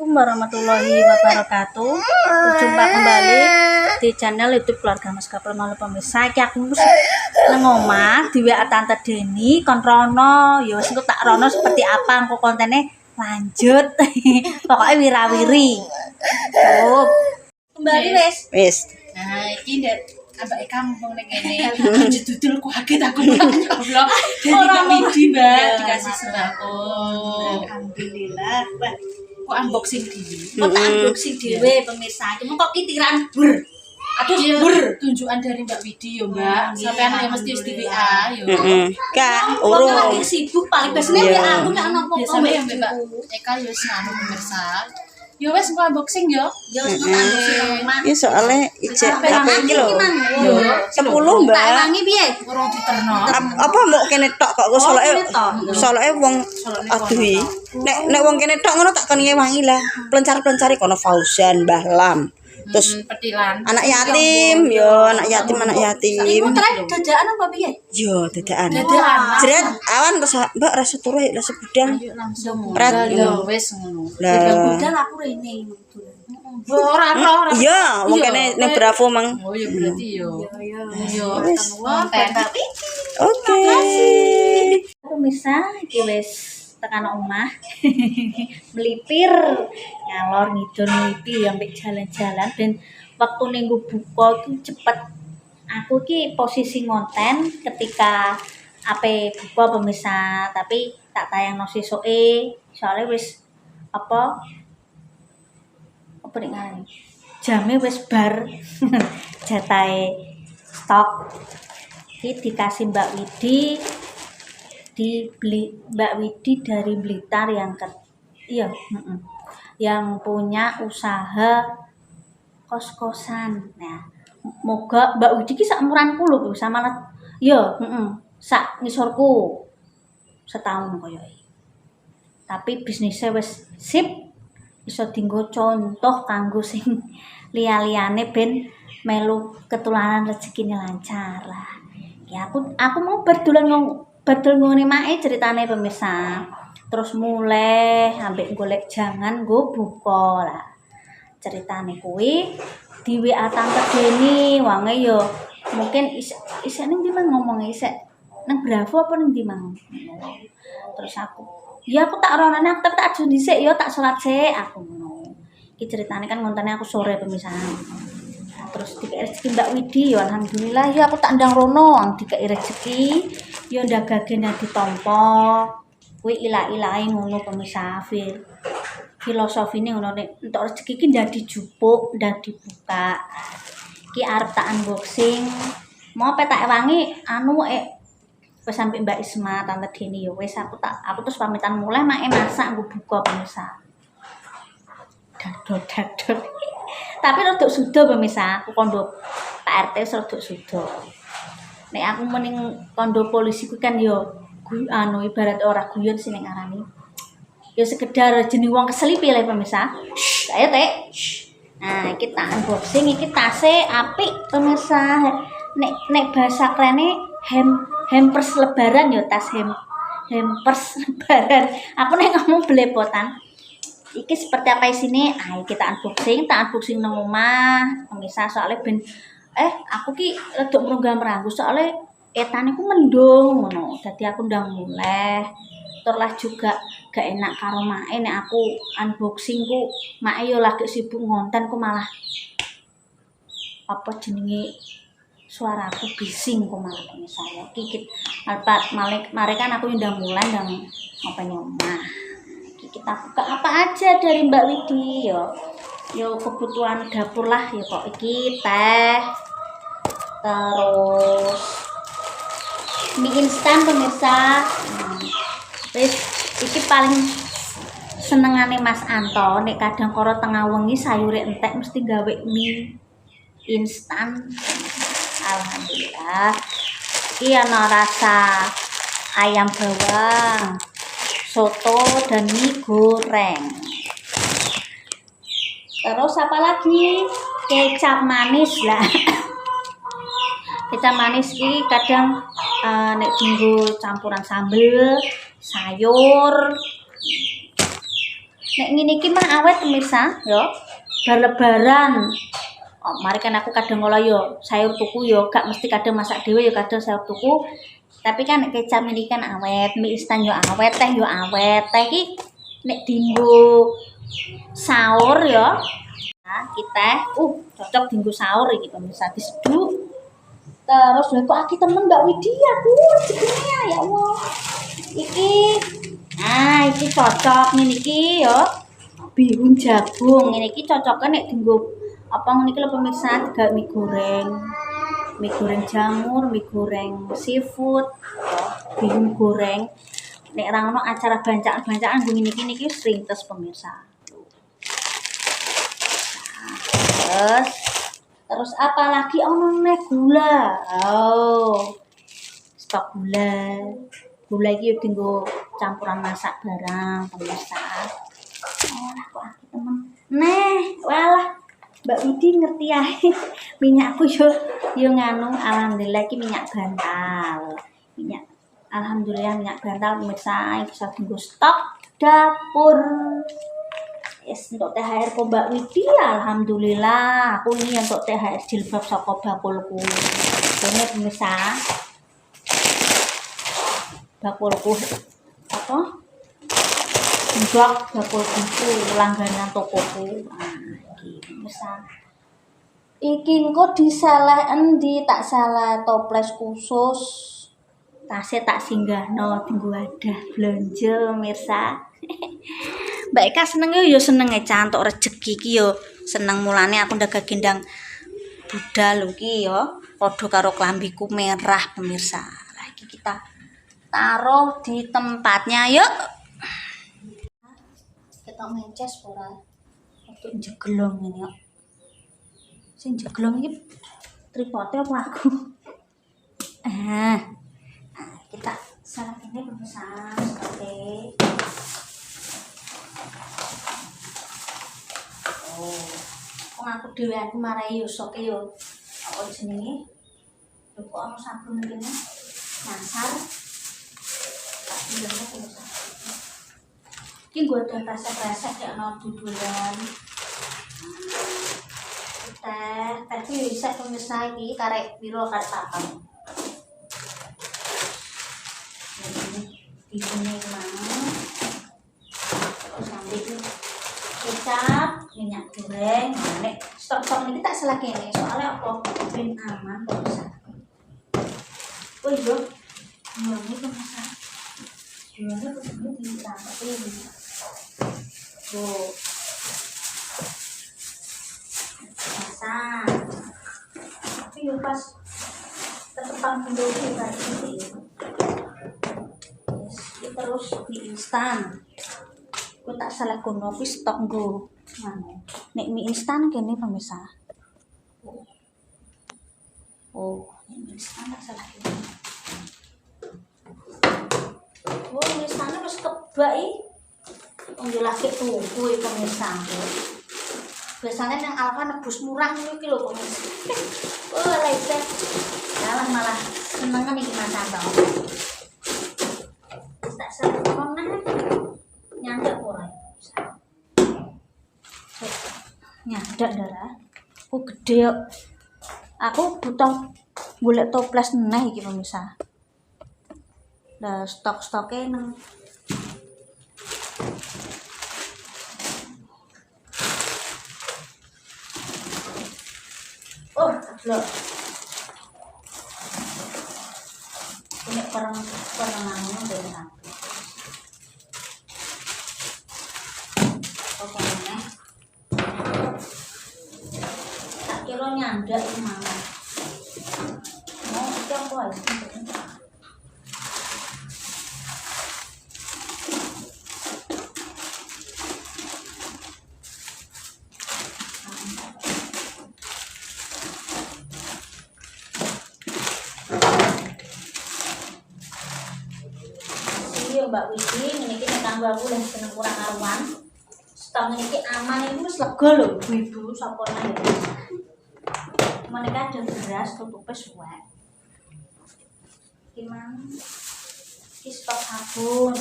Assalamualaikum warahmatullahi wabarakatuh. Berjumpa kembali di channel YouTube Keluarga Mas Kapel Malu pemirsa. Iki aku nang omah di WA Tante Deni kon rono. Ya wis engko tak rono seperti apa engko kontene lanjut. Pokoknya wirawiri. Tuh. Kembali wis. Nah, iki ndek ambek kampung ning kene. Dudul ku kaget aku ya Allah. Ora midi, Mbak, dikasih sembako. Alhamdulillah. Kok unboxing dhewe. Kok tak unboxing dhewe pemirsa. Cuma kok kitiran ber. Aduh, ber tunjukan dari Mbak Widi yo, Mbak. Sampean ya mesti wis di WA yo. Kak, Urung urung. lagi sibuk paling biasanya ya aku nek ono apa-apa Biasanya yang Mbak Eka yo wis nganu pemirsa. Yo wis engko unboxing yo. Ya wis tak unboxing nang omah. Iya soalnya ijek apa iki lho. Yo, 10, Tak Mbak. wangi piye? urung diterno. Apa mau kene tok kok soloke kene tok. soloke wong aduh. Nek wong kene tok ngono tak kon ngewangi lah. Pelencar-pelencari kono Fauzan, Mbah Lam. Terus Petilan. anak yatim, yo anak yatim Iku terakhir dadakan apa piye? Yo dadakan. Dadakan. Jret awan terus Mbak rasa turu rasa budang. Langsung Rat. yo wis ngono. Lah. Budal aku rene. Ora. Iya, wong kene ning Bravo mang. Oh ya berarti yo. Yo, Wis. konten. Oke. Pemirsa, iki wis tekan omah. Melipir ngalor ngidul ngipi sampai jalan-jalan dan waktu nunggu buka itu cepet. Aku ki posisi ngonten ketika ape buka pemirsa, tapi tak tayang no sesoke soalnya wis apa ning ngarani. Jame wis bar jatahe stok. Iki dikasih Mbak Widi dibeli Mbak Widi dari Blitar yang punya usaha kos-kosan. Nah, moga Mbak Widi ki sak umuranku lho sama sak ngisorku setahun koyoke. Tapi bisnisnya wis sip, iso dienggo contoh kanggo sing liya-liyane ben melu ketularan rezekine lancar lah. Ya aku mau berdolan ngene mae ceritane pemirsa. Terus mulai ambek golek jangan nggo buka lah. Ceritane kuwi di WA Tante Deni wange yo mungkin isek ning ndi mang ngomong isek nang Bravo apa ning ndi mang. Terus aku tak ronane aku tak aja dhisik yo tak salat sik aku ngono. Iki ceritane kan ngontene aku sore pemirsa. Terus dikei rezeki Mbak Widi yo alhamdulillah ya aku tak ndang rono dikei rezeki yo ndagagene ditampa. Kuwi ilah-ilahe ngono pemirsa. Filosofine ngono nek entuk rezeki iki ndak dijupuk, ndak dibuka. Iki arep tak unboxing. Mau petak wangi wis sampe Mbak Isma Tante Deni ya wis aku terus pamitan mulai mak masak nggo buka pemirsa. Dadot. Tapi rada sudo pemirsa, aku kondo Pak RT rada sudo. Nek aku mending kondo polisi ku kan yo ibarat ora guyon sing ngarani. Ya sekedar jeneng wong keselipi le pemirsa. Saya Teh. Nah, iki tak unboxing iki tase apik pemirsa. Nek bahasa krene hampers lebaran ya tas hampers lebaran. Aku nek ngomong belepotan. Iki seperti apa isine? Kita unboxing nang omah pemirsa soalnya ben aku ki rada mrungga-mranggu soalnya etane ku mendung ngono. Dadi aku ndang muleh. Terlah juga gak enak karo mae nek aku unboxing ku mae yo lagi sibuk ngonten ku malah apa jenenge suaraku bising ku malah misalnya iki mari kan aku ndang mulai ndang nyomah. Kita buka apa aja dari Mbak Widi yo kebutuhan dapur lah ya kok iki teh terus mie instan pemirsa. Wis iki paling senengane Mas Anto nek kadang karo tengah wengi sayure entek mesti gawe mie instan. Alhamdulillah. Iki ana rasa ayam bawang, soto dan mie goreng. Terus apa lagi? Kecap manis lah. Kecap manis iki kadang nek dienggo campuran sambel, sayur. Nek ngene iki mah awet pemirsa, yo. Bar lebaran. Oh, mari kan aku kadang ngolah yo sayur tuku yo, gak mesti kadang masak dhewe yo kadang sayur tuku. Tapi kan nek kecap ini kan awet, mie instan yo awet, teh yo awet. Teh iki nek dinggo sahur yo. Nah, kita cocok dinggo sahur iki pemirsa diseduh. Terus lha kok aki temen Mbak Widya aku jenenge ya Allah. Iki nah, iki cocok ngene iki yo. Bihun jagung ngene iki cocoknya nek dinggo apa ngene iki lho pemirsa, digawe mie goreng. Mie goreng jamur, mie goreng seafood, bihun goreng. Nek ra ono acara bancaan-bancaan ngene iki niki sering tes pemirsa. Nah, terus apa lagi ono neh gula. Oh. Stok gula. Gula iki yo dienggo campuran masak barang pemirsa. Kok aku temen. Neh, walah. Mbak Widi ngerti ae. Minyakku yo nganu alhamdulillah iki minyak bantal. Alhamdulillah minyak bantal pemirsa iki iso dienggo stok dapur. Yes, untuk THR kok Mbak Widi alhamdulillah. Aku ini untuk THR jilbab saka bakulku. Ini pemirsa. Bakulku apa? Blok bakulku langganan tokoku. Nah, iki pemirsa. Iki engko disalah endi tak salah toples khusus. Tasnya tak singgahno tinggu wadah blonjo pemirsa. Mbak Eka seneng yo seneng cantuk rejeki iki yo seneng mulane aku ndaga gendang budal iki yo padha karo klambiku merah pemirsa. Lah iki kita taruh di tempatnya yuk. Kita mences ora untuk jeglong ini yuk. Sing jeglong iki tripode apa aku? Kita salah ini pemirsa seperti aku dhewe aku marai yo sok yo apa jenenge lho kok ono sabun ngene nyasar tak bilangnya pemirsa iki gue ada resep-resep ya ono dudulan teh bisa pemirsa iki karek piro karek papan ini mana terus sampai kecap minyak goreng nek stok-stok ini tak salah kene soalnya apa ben aman kok bisa oh iya ini pemirsa ini betul ditambah ini tuh masak tapi yo pas tetepang pindoki kayak gitu terus mie instan aku tak salah kono kuwi stok nggo nek mie instan kene pemirsa mie instan tak salah kene mie instan wis kebak iki lagi tuku pemirsa biasanya yang Alfa nebus murah iki lho pemirsa lek malah senengan iki masak to tak salah kono nyandak ora nyandak darah aku gede aku butuh golek toples neh iki pemirsa lah stok-stoke nang lho ini perang dengan pokoknya tak kira nyandak iki mana mau iki apa ya Mbak Widi ini kita tambah aku dan seneng kurang karuan stok ini aman itu wis lega lho ibu sapa nang mereka ada beras tutupnya suwek gimana iki stok sabun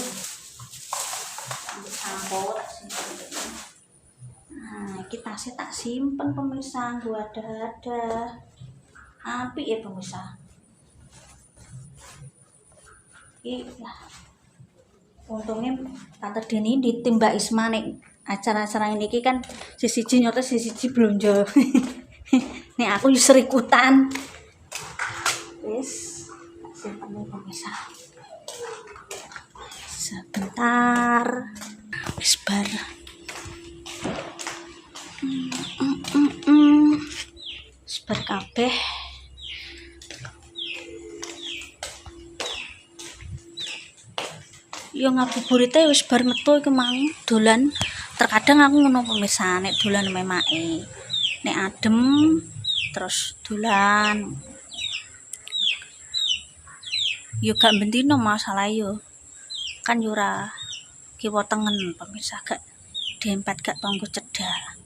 ambil sampo tak simpen. Nah, kita sih tak simpen pemirsa, gua ada apik ya pemirsa. Lah, untungnya Tante Deni di tim Mbak Isma nih acara-acara ini kan sisi nyoto sisi belanja. Nih aku serikutan. Wis, simpen nih pemirsa. Sebentar. Wis bar. Sebar kabeh. Yo ngabuburite wis bar metu iku mang dolan. Terkadang aku ngono pemirsa nek dolan memake. Nek adem terus dolan. Yo gak bentino masalah yo. Kan yo ora kiwa tengen pemirsa gak dempet gak tonggo cedhak.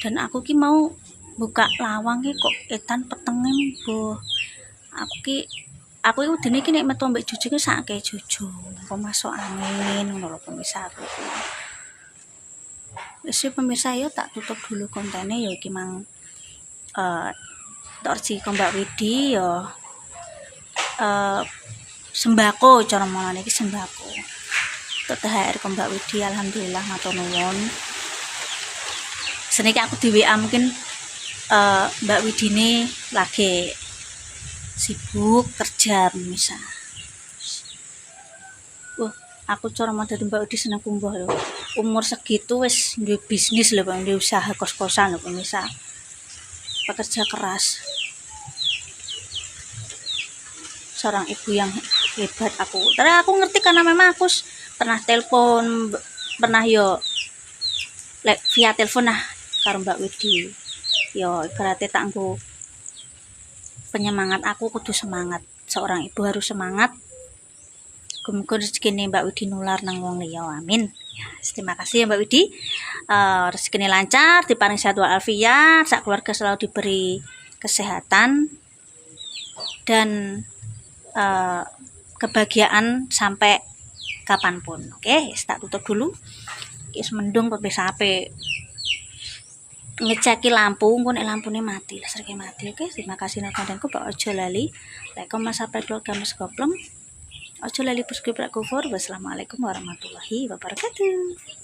Dan aku ki mau buka lawang ki kok edan petenge mbuh. Aku iku dene iki nek metu mbek Juju ki sakake Juju. Apa masuk angin ngono lho pemirsa aku. Wis pemirsa yo tak tutup dulu kontene yo iki mang torsi Mbak Widi yo sembako cara mulane iki sembako. Untuk THR Mbak Widi alhamdulillah matur nuwun. Seniki aku di WA mungkin Mbak Widi ini lagi sibuk kerja misal. Aku cara mau dari Mbak Widi seneng kumbuh lho. Umur segitu wis duwe bisnis lho, Bang, duwe usaha kos-kosan lho pemirsa. Pekerja keras. Seorang ibu yang hebat aku. Karena aku ngerti karena memang aku pernah telepon, pernah yo via telepon nah karo Mbak Widi. Yo ibaratnya tak nggo penyemangat aku kudu semangat. Seorang ibu harus semangat. Muga rezekine Mbak Widi nular nang wong liya. Amin. Ya, terima kasih ya Mbak Widi. Rezekine lancar, diparing sehat walafiat, sak keluarga selalu diberi kesehatan dan kebahagiaan sampai kapanpun. Oke, tak tutup dulu. Wis mendung pemirsa ape ngeceki lampu, engko nek lampune mati, listrike mati. Oke, terima kasih nontonku, Pak ojo lali like, comment, subscribe, games goplong. Ojo lali subscribe, like, cover. Wassalamualaikum warahmatullahi wabarakatuh.